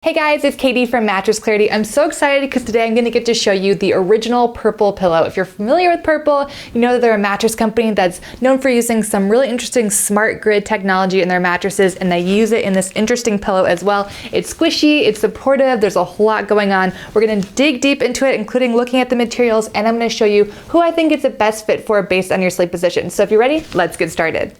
Hey guys, it's Katie from Mattress Clarity. I'm so excited because today I'm going to get to show you the original purple pillow. If you're familiar with Purple, you know that they're a mattress company that's known for using some really interesting smart grid technology in their mattresses, and they use it in this interesting pillow as well. It's squishy, it's supportive, there's a whole lot going on. We're going to dig deep into it, including looking at the materials, and I'm going to show you who I think it's the best fit for based on your sleep position. So if you're ready, let's get started.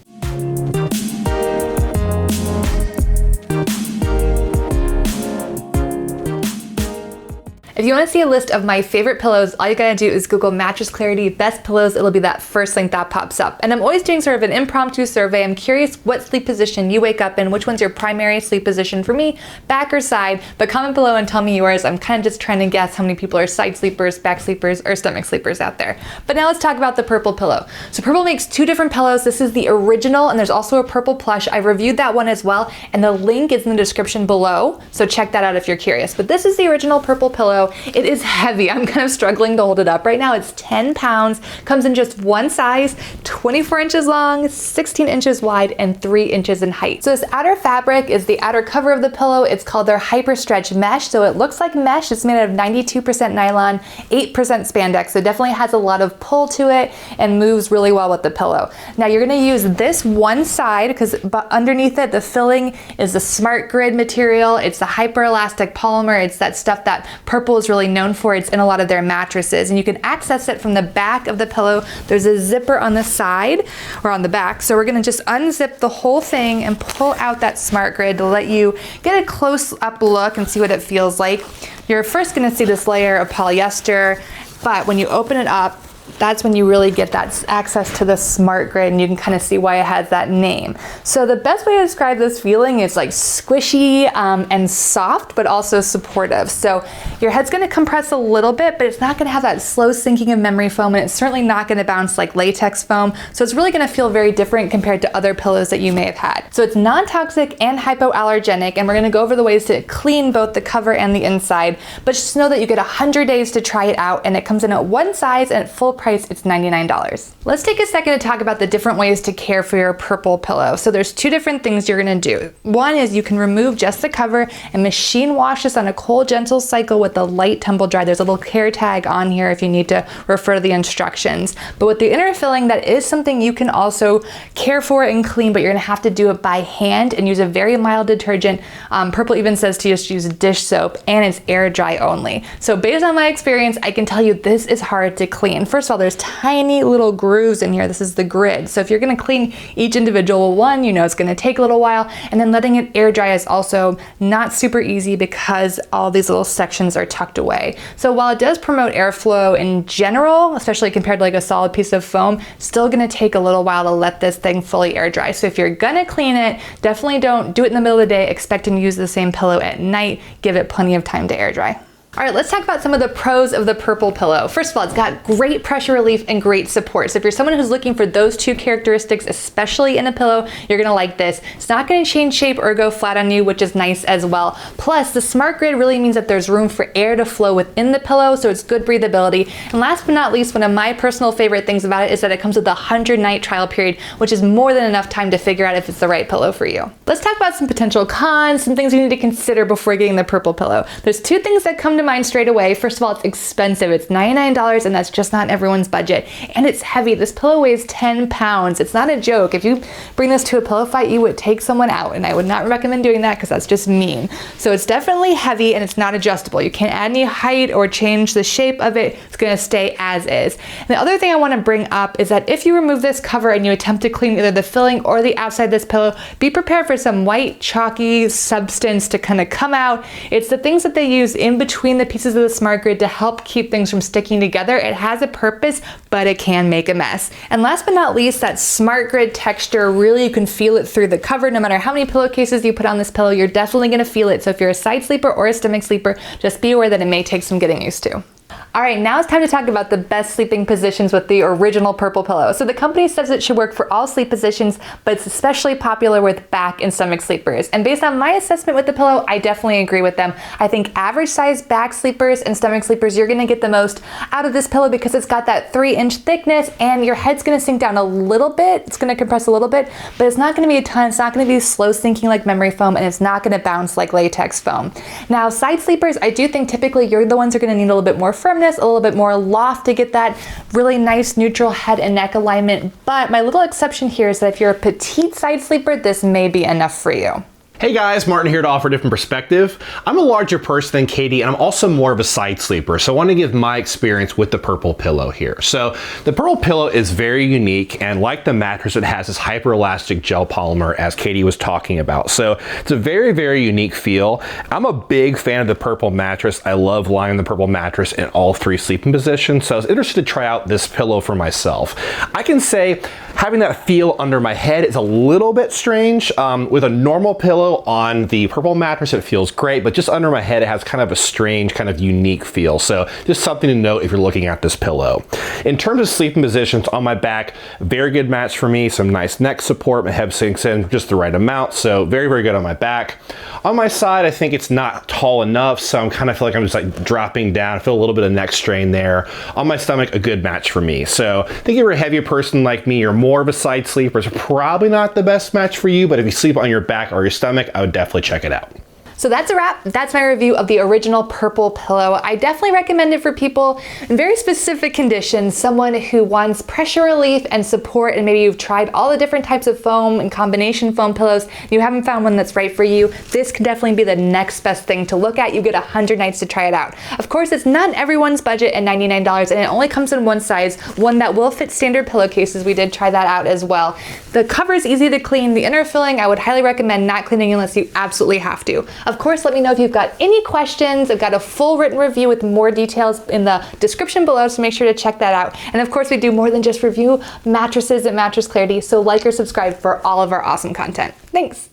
If you want to see a list of my favorite pillows, all you gotta do is Google Mattress Clarity Best Pillows. It'll be that first link that pops up. And I'm always doing sort of an impromptu survey. I'm curious what sleep position you wake up in, which one's your primary sleep position for me, back or side, but comment below and tell me yours. I'm kind of just trying to guess how many people are side sleepers, back sleepers, or stomach sleepers out there. But now let's talk about the Purple pillow. So Purple makes two different pillows. This is the original, and there's also a Purple plush. I reviewed that one as well, and the link is in the description below, so check that out if you're curious. But this is the original Purple pillow. It is heavy. I'm kind of struggling to hold it up right now. It's 10 pounds, comes in just one size, 24 inches long, 16 inches wide, and 3 inches in height. So this outer fabric is the outer cover of the pillow. It's called their Hyperstretch Mesh. So it looks like mesh. It's made out of 92% nylon, 8% spandex. So it definitely has a lot of pull to it and moves really well with the pillow. Now you're gonna use this one side because underneath it, the filling is the smart grid material. It's the Hyper-Elastic Polymer. It's that stuff that Purple is really known for. It's in a lot of their mattresses, and you can access it from the back of the pillow. There's a zipper on the side or on the back. So we're gonna just unzip the whole thing and pull out that smart grid to let you get a close up look and see what it feels like. You're first gonna see this layer of polyester, but when you open it up, that's when you really get that access to the smart grid, and you can kind of see why it has that name. So the best way to describe this feeling is like squishy and soft, but also supportive. So your head's gonna compress a little bit, but it's not gonna have that slow sinking of memory foam, and it's certainly not gonna bounce like latex foam. So it's really gonna feel very different compared to other pillows that you may have had. So it's non-toxic and hypoallergenic, and we're gonna go over the ways to clean both the cover and the inside, but just know that you get 100 days to try it out, and it comes in at one size and at full price. It's $99. Let's take a second to talk about the different ways to care for your Purple pillow. So there's two different things you're gonna do. One is you can remove just the cover and machine wash this on a cold, gentle cycle with a light tumble dry. There's a little care tag on here if you need to refer to the instructions. But with the inner filling, that is something you can also care for and clean, but you're gonna have to do it by hand and use a very mild detergent. Purple even says to just use dish soap, and it's air dry only. So based on my experience, I can tell you this is hard to clean. First of all, there's tiny little grooves in here. This is the grid. So if you're gonna clean each individual one, you know it's gonna take a little while, and then letting it air dry is also not super easy because all these little sections are tucked away. So while it does promote airflow in general, especially compared to like a solid piece of foam, it's still gonna take a little while to let this thing fully air dry. So if you're gonna clean it, definitely don't do it in the middle of the day expecting to use the same pillow at night. Give it plenty of time to air dry. All right, let's talk about some of the pros of the Purple pillow. First of all, it's got great pressure relief and great support. So if you're someone who's looking for those two characteristics, especially in a pillow, you're gonna like this. It's not gonna change shape or go flat on you, which is nice as well. Plus, the smart grid really means that there's room for air to flow within the pillow, so it's good breathability. And last but not least, one of my personal favorite things about it is that it comes with a 100-night trial period, which is more than enough time to figure out if it's the right pillow for you. Let's talk about some potential cons, some things you need to consider before getting the Purple pillow. There's two things that come to mind straight away. First of all, it's expensive. It's $99, and that's just not everyone's budget. And it's heavy. This pillow weighs 10 pounds. It's not a joke. If you bring this to a pillow fight, you would take someone out, and I would not recommend doing that because that's just mean. So it's definitely heavy, and it's not adjustable. You can't add any height or change the shape of it. It's gonna stay as is. And the other thing I wanna bring up is that if you remove this cover and you attempt to clean either the filling or the outside of this pillow, be prepared for some white, chalky substance to kind of come out. It's the things that they use in between the pieces of the smart grid to help keep things from sticking together. It has a purpose, but it can make a mess. And last but not least, that smart grid texture, really you can feel it through the cover. No matter how many pillowcases you put on this pillow, you're definitely gonna feel it. So if you're a side sleeper or a stomach sleeper, just be aware that it may take some getting used to. All right, now it's time to talk about the best sleeping positions with the original purple pillow. So the company says it should work for all sleep positions, but it's especially popular with back and stomach sleepers. And based on my assessment with the pillow, I definitely agree with them. I think average size back sleepers and stomach sleepers, you're gonna get the most out of this pillow because it's got that 3-inch thickness and your head's gonna sink down a little bit. It's gonna compress a little bit, but it's not gonna be a ton. It's not gonna be slow sinking like memory foam, and it's not gonna bounce like latex foam. Now, side sleepers, I do think typically you're the ones who are gonna need a little bit more firmness, a little bit more loft to get that really nice neutral head and neck alignment. But my little exception here is that if you're a petite side sleeper, this may be enough for you. Hey guys, Martin here to offer a different perspective. I'm a larger person than Katie, and I'm also more of a side sleeper, so I want to give my experience with the purple pillow here. So the purple pillow is very unique, and like the mattress, it has this hyper-elastic gel polymer, as Katie was talking about. So it's a very, very unique feel. I'm a big fan of the purple mattress. I love lying on the purple mattress in all 3 sleeping positions, so I was interested to try out this pillow for myself. I can say having that feel under my head is a little bit strange. With a normal pillow on the purple mattress, it feels great, but just under my head, it has kind of a strange, kind of unique feel. So just something to note if you're looking at this pillow. In terms of sleeping positions on my back, very good match for me. Some nice neck support. My head sinks in just the right amount. So very, very good on my back. On my side, I think it's not tall enough. So I'm kind of feel like I'm just like dropping down. I feel a little bit of neck strain there. On my stomach, a good match for me. So I think if you're a heavier person like me, you're more of a side sleeper, it's probably not the best match for you, but if you sleep on your back or your stomach, I would definitely check it out. So that's a wrap. That's my review of the original purple pillow. I definitely recommend it for people in very specific conditions, someone who wants pressure relief and support, and maybe you've tried all the different types of foam and combination foam pillows, and you haven't found one that's right for you. This could definitely be the next best thing to look at. You get 100 nights to try it out. Of course, it's not everyone's budget at $99, and it only comes in one size, one that will fit standard pillowcases. We did try that out as well. The cover is easy to clean. The inner filling, I would highly recommend not cleaning unless you absolutely have to. Of course, let me know if you've got any questions. I've got a full written review with more details in the description below, so make sure to check that out. And of course, we do more than just review mattresses at Mattress Clarity, so like or subscribe for all of our awesome content. Thanks.